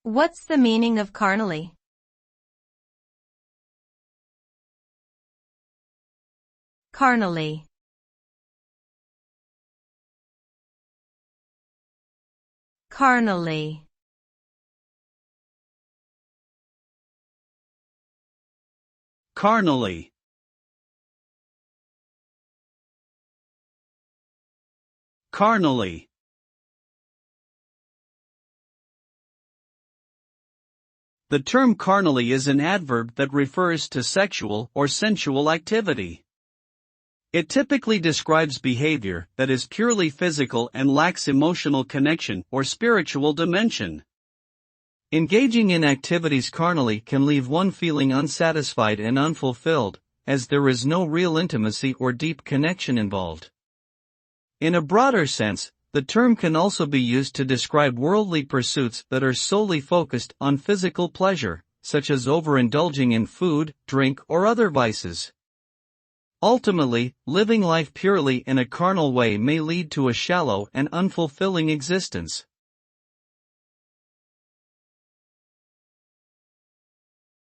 What's the meaning of carnally? Carnally. Carnally. Carnally. Carnally. The term carnally is an adverb that refers to sexual or sensual activity. It typically describes behavior that is purely physical and lacks emotional connection or spiritual dimension. Engaging in activities carnally can leave one feeling unsatisfied and unfulfilled, as there is no real intimacy or deep connection involved. In a broader sense, the term can also be used to describe worldly pursuits that are solely focused on physical pleasure, such as overindulging in food, drink, or other vices. Ultimately, living life purely in a carnal way may lead to a shallow and unfulfilling existence.